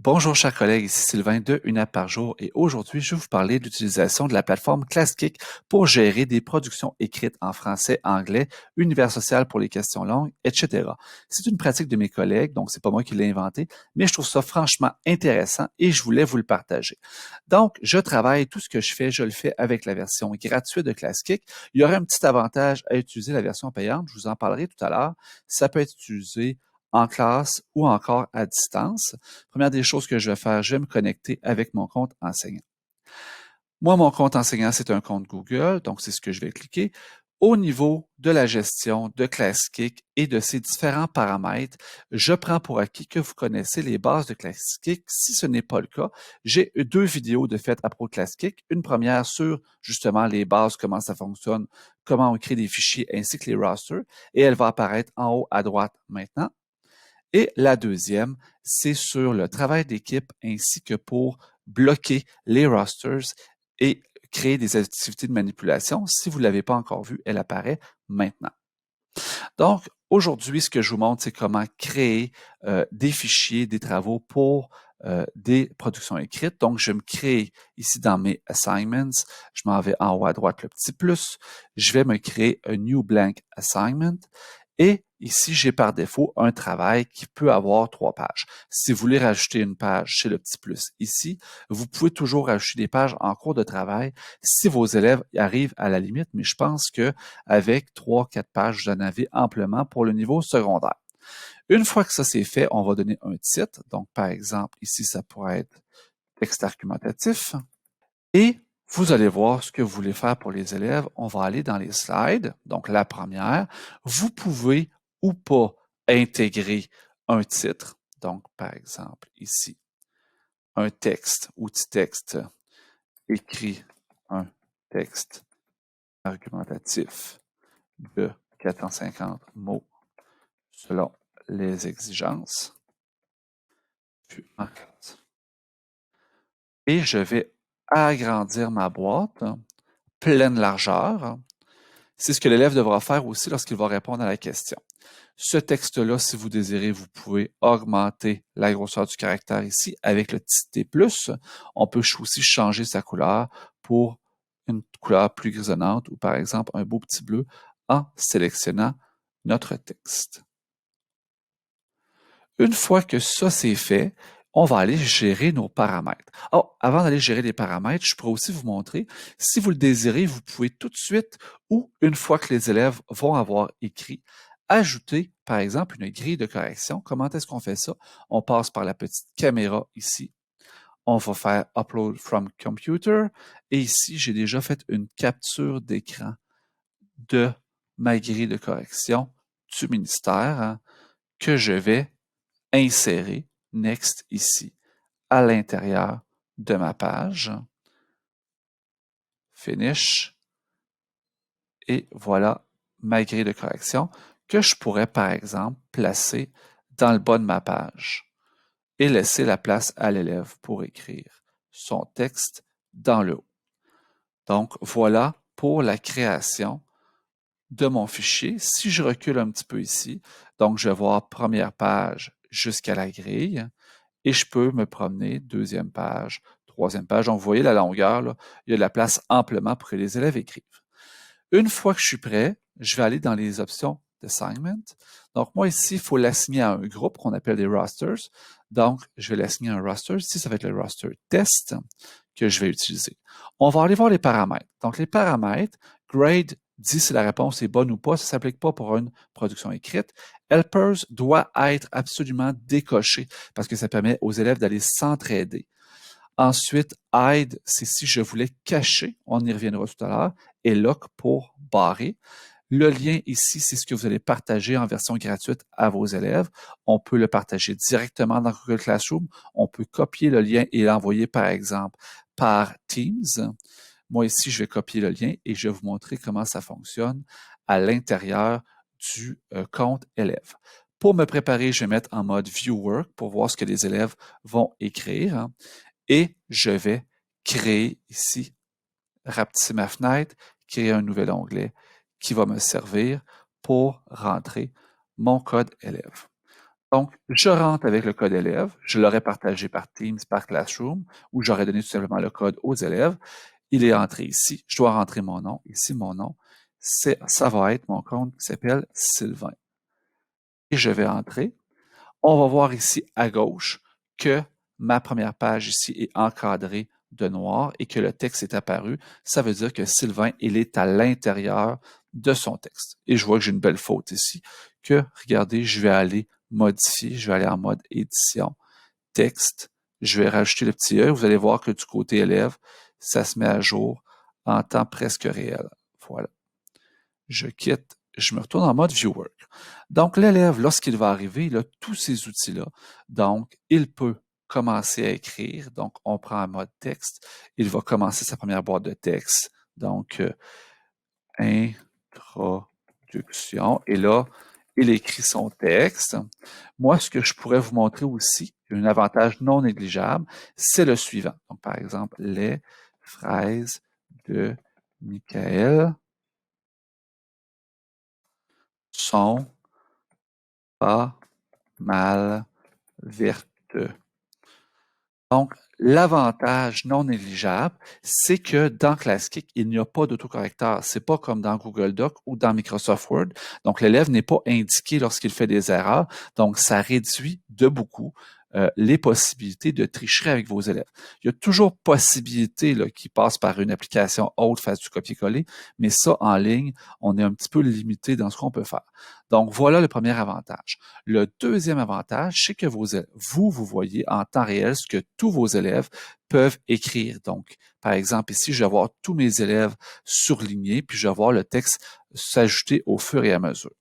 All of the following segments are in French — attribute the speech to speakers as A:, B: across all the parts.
A: Bonjour chers collègues, ici Sylvain de Une app par jour et aujourd'hui je vais vous parler de l'utilisation de la plateforme ClassKick pour gérer des productions écrites en français, anglais, univers social pour les questions longues, etc. C'est une pratique de mes collègues, donc c'est pas moi qui l'ai inventé, mais je trouve ça franchement intéressant et je voulais vous le partager. Donc, je travaille, tout ce que je le fais avec la version gratuite de ClassKick. Il y aurait un petit avantage à utiliser la version payante, je vous en parlerai tout à l'heure. Ça peut être utilisé en classe ou encore à distance. Première des choses que je vais faire, je vais me connecter avec mon compte enseignant. Moi, mon compte enseignant, c'est un compte Google, donc c'est ce que je vais cliquer. Au niveau de la gestion de ClassKick et de ses différents paramètres, je prends pour acquis que vous connaissez les bases de ClassKick. Si ce n'est pas le cas, j'ai deux vidéos de fait à propos de ClassKick. Une première sur justement les bases, comment ça fonctionne, comment on crée des fichiers ainsi que les rosters, et elle va apparaître en haut à droite maintenant. Et la deuxième, c'est sur le travail d'équipe ainsi que pour bloquer les rosters et créer des activités de manipulation. Si vous ne l'avez pas encore vu, elle apparaît maintenant. Donc, aujourd'hui, ce que je vous montre, c'est comment créer des fichiers, des travaux pour des productions écrites. Donc, je me crée ici dans mes assignments, je m'en vais en haut à droite le petit plus, je vais me créer un new blank assignment et ici, j'ai par défaut un travail qui peut avoir 3 pages. Si vous voulez rajouter une page, c'est le petit plus ici. Vous pouvez toujours rajouter des pages en cours de travail si vos élèves arrivent à la limite, mais je pense que avec 3-4 pages, vous en avez amplement pour le niveau secondaire. Une fois que ça c'est fait, on va donner un titre. Donc, par exemple, ici, ça pourrait être texte argumentatif. Et vous allez voir ce que vous voulez faire pour les élèves. On va aller dans les slides. Donc, la première, vous pouvez ou pas intégrer un titre. Donc, par exemple, ici, un texte, outil texte, écrit un texte argumentatif de 450 mots selon les exigences. Puis en classe. Et je vais agrandir ma boîte pleine largeur. C'est ce que l'élève devra faire aussi lorsqu'il va répondre à la question. Ce texte-là, si vous désirez, vous pouvez augmenter la grosseur du caractère ici avec le petit T+. On peut aussi changer sa couleur pour une couleur plus grisonnante ou par exemple un beau petit bleu en sélectionnant notre texte. Une fois que ça c'est fait, on va aller gérer nos paramètres. Oh, avant d'aller gérer les paramètres, je pourrais aussi vous montrer, si vous le désirez, vous pouvez tout de suite ou une fois que les élèves vont avoir écrit, ajouter, par exemple, une grille de correction. Comment est-ce qu'on fait ça? On passe par la petite caméra ici. On va faire Upload from Computer. Et ici, j'ai déjà fait une capture d'écran de ma grille de correction du ministère que je vais insérer Next ici à l'intérieur de ma page. Finish. Et voilà ma grille de correction que je pourrais, par exemple, placer dans le bas de ma page et laisser la place à l'élève pour écrire son texte dans le haut. Donc, voilà pour la création de mon fichier. Si je recule un petit peu ici, donc je vais voir première page jusqu'à la grille et je peux me promener deuxième page, troisième page. Donc, vous voyez la longueur, là, il y a de la place amplement pour que les élèves écrivent. Une fois que je suis prêt, je vais aller dans les options d'assignment. Donc, moi, ici, il faut l'assigner à un groupe qu'on appelle des rosters. Donc, je vais l'assigner à un roster. Ici, ça va être le roster test que je vais utiliser. On va aller voir les paramètres. Donc, les paramètres, grade dit si la réponse est bonne ou pas. Ça ne s'applique pas pour une production écrite. Helpers doit être absolument décoché parce que ça permet aux élèves d'aller s'entraider. Ensuite, hide, c'est si je voulais cacher, on y reviendra tout à l'heure, et lock pour barrer. Le lien ici, c'est ce que vous allez partager en version gratuite à vos élèves. On peut le partager directement dans Google Classroom. On peut copier le lien et l'envoyer, par exemple, par Teams. Moi, ici, je vais copier le lien et je vais vous montrer comment ça fonctionne à l'intérieur du compte élève. Pour me préparer, je vais mettre en mode View Work pour voir ce que les élèves vont écrire. Et je vais créer ici, rapetisser ma fenêtre, créer un nouvel onglet qui va me servir pour rentrer mon code élève. Donc, je rentre avec le code élève, je l'aurais partagé par Teams, par Classroom, ou j'aurais donné tout simplement le code aux élèves. Il est entré ici, je dois rentrer mon nom. Ici, mon nom, ça va être mon compte qui s'appelle Sylvain. Et je vais entrer. On va voir ici à gauche que ma première page ici est encadrée de noir et que le texte est apparu. Ça veut dire que Sylvain, il est à l'intérieur de son texte. Et je vois que j'ai une belle faute ici, que, regardez, je vais aller modifier, je vais aller en mode édition, texte, je vais rajouter le petit E. Vous allez voir que du côté élève, ça se met à jour en temps presque réel. Voilà. Je quitte, je me retourne en mode Viewer. Donc, l'élève, lorsqu'il va arriver, il a tous ces outils-là. Donc, il peut commencer à écrire. Donc, on prend un mode texte. Il va commencer sa première boîte de texte. Donc, introduction. Et là, il écrit son texte. Moi, ce que je pourrais vous montrer aussi, un avantage non négligeable, c'est le suivant. Donc, par exemple, les fraises de Michael sont pas mal vertes. Donc, l'avantage non négligeable, c'est que dans ClassKick, il n'y a pas d'autocorrecteur. C'est pas comme dans Google Doc ou dans Microsoft Word. Donc, l'élève n'est pas indiqué lorsqu'il fait des erreurs. Donc, ça réduit de beaucoup les possibilités de tricherie avec vos élèves. Il y a toujours possibilité là, qui passe par une application autre, fasse du copier-coller, mais ça, en ligne, on est un petit peu limité dans ce qu'on peut faire. Donc, voilà le premier avantage. Le deuxième avantage, c'est que vous voyez en temps réel ce que tous vos élèves peuvent écrire. Donc, par exemple, ici, je vais avoir tous mes élèves surlignés, puis je vais voir le texte s'ajouter au fur et à mesure.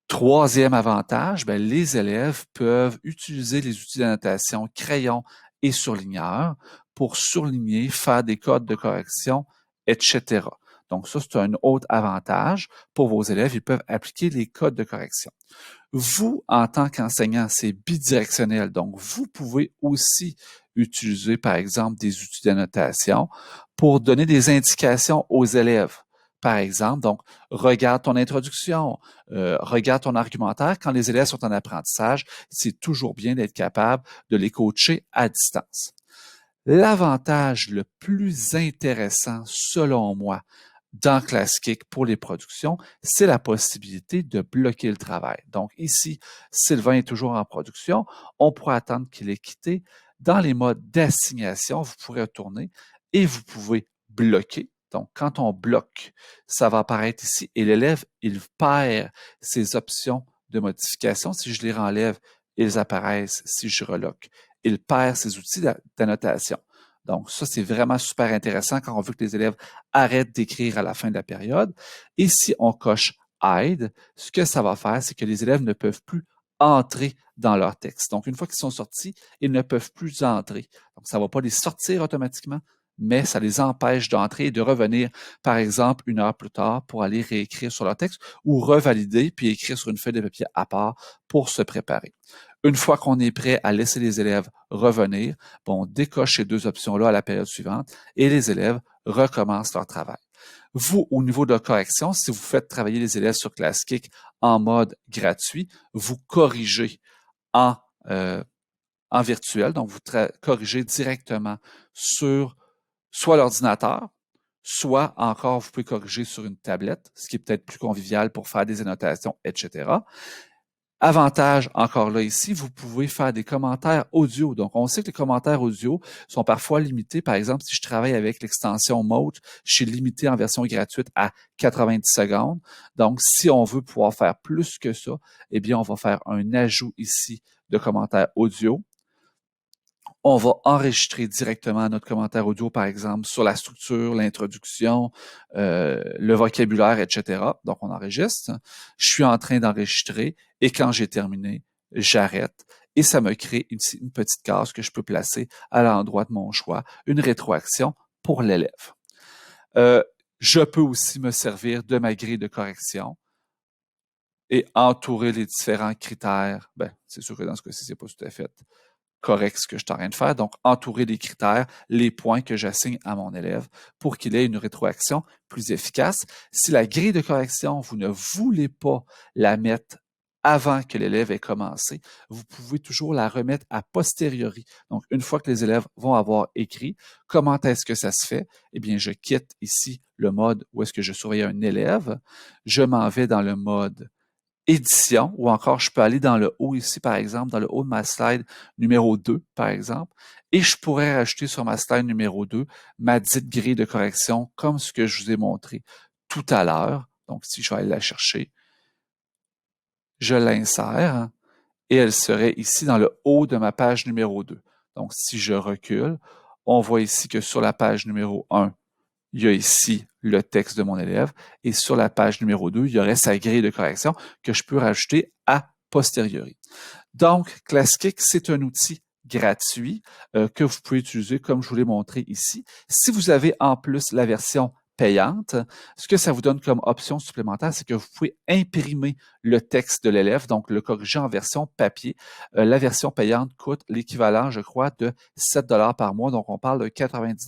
A: Troisième avantage, bien, les élèves peuvent utiliser les outils d'annotation crayon et surligneur pour surligner, faire des codes de correction, etc. Donc, ça, c'est un autre avantage pour vos élèves. Ils peuvent appliquer les codes de correction. Vous, en tant qu'enseignant, c'est bidirectionnel. Donc, vous pouvez aussi utiliser, par exemple, des outils d'annotation pour donner des indications aux élèves. Par exemple, donc, regarde ton introduction, regarde ton argumentaire. Quand les élèves sont en apprentissage, c'est toujours bien d'être capable de les coacher à distance. L'avantage le plus intéressant, selon moi, dans ClassKick pour les productions, c'est la possibilité de bloquer le travail. Donc ici, Sylvain est toujours en production. On pourra attendre qu'il ait quitté. Dans les modes d'assignation, vous pourrez retourner et vous pouvez bloquer. Donc, quand on bloque, ça va apparaître ici et l'élève, il perd ses options de modification. Si je les renlève, ils apparaissent. Si je reloque, il perd ses outils d'annotation. Donc, ça, c'est vraiment super intéressant quand on veut que les élèves arrêtent d'écrire à la fin de la période. Et si on coche Hide, ce que ça va faire, c'est que les élèves ne peuvent plus entrer dans leur texte. Donc, une fois qu'ils sont sortis, ils ne peuvent plus entrer. Donc, ça ne va pas les sortir automatiquement, mais ça les empêche d'entrer et de revenir, par exemple, une heure plus tard pour aller réécrire sur leur texte ou revalider puis écrire sur une feuille de papier à part pour se préparer. Une fois qu'on est prêt à laisser les élèves revenir, on décoche ces deux options-là à la période suivante et les élèves recommencent leur travail. Vous, au niveau de la correction, si vous faites travailler les élèves sur ClassKick en mode gratuit, vous corrigez en, en virtuel, donc vous corrigez directement sur soit l'ordinateur, soit encore vous pouvez corriger sur une tablette, ce qui est peut-être plus convivial pour faire des annotations, etc. Avantage, encore là ici, vous pouvez faire des commentaires audio. Donc, on sait que les commentaires audio sont parfois limités. Par exemple, si je travaille avec l'extension Mode, je suis limité en version gratuite à 90 secondes. Donc, si on veut pouvoir faire plus que ça, eh bien, on va faire un ajout ici de commentaires audio. On va enregistrer directement notre commentaire audio, par exemple, sur la structure, l'introduction, le vocabulaire, etc. Donc, on enregistre. Je suis en train d'enregistrer et quand j'ai terminé, j'arrête. Et ça me crée une petite case que je peux placer à l'endroit de mon choix, une rétroaction pour l'élève. Je peux aussi me servir de ma grille de correction et entourer les différents critères. Ben, c'est sûr que dans ce cas-ci, c'est pas tout à fait correct ce que je suis en train de faire. Donc, entourer les critères, les points que j'assigne à mon élève pour qu'il ait une rétroaction plus efficace. Si la grille de correction, vous ne voulez pas la mettre avant que l'élève ait commencé, vous pouvez toujours la remettre a posteriori. Donc, une fois que les élèves vont avoir écrit, comment est-ce que ça se fait? Eh bien, je quitte ici le mode où est-ce que je surveille un élève. Je m'en vais dans le mode édition, ou encore je peux aller dans le haut ici, par exemple, dans le haut de ma slide numéro 2, par exemple, et je pourrais rajouter sur ma slide numéro 2 ma dite grille de correction comme ce que je vous ai montré tout à l'heure. Donc, si je vais aller la chercher, je l'insère et elle serait ici dans le haut de ma page numéro 2. Donc, si je recule, on voit ici que sur la page numéro 1, il y a ici le texte de mon élève et sur la page numéro 2, il y aurait sa grille de correction que je peux rajouter a posteriori. Donc, ClassKick, c'est un outil gratuit que vous pouvez utiliser comme je vous l'ai montré ici. Si vous avez en plus la version payante, ce que ça vous donne comme option supplémentaire, c'est que vous pouvez imprimer le texte de l'élève, donc le corriger en version papier. La version payante coûte l'équivalent, je crois, de 7 par mois. Donc, on parle de 90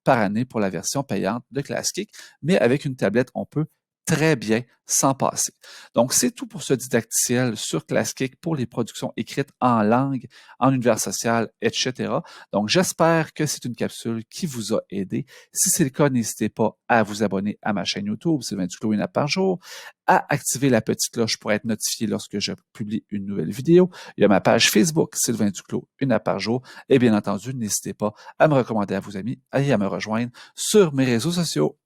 A: par année pour la version payante de ClassKick. Mais avec une tablette, on peut très bien s'en passer. Donc, c'est tout pour ce didacticiel sur ClassKick pour les productions écrites en langue, en univers social, etc. Donc, j'espère que c'est une capsule qui vous a aidé. Si c'est le cas, n'hésitez pas à vous abonner à ma chaîne YouTube, Sylvain Duclos, une app par jour, à activer la petite cloche pour être notifié lorsque je publie une nouvelle vidéo. Il y a ma page Facebook, Sylvain Duclos, une app par jour. Et bien entendu, n'hésitez pas à me recommander à vos amis et à me rejoindre sur mes réseaux sociaux.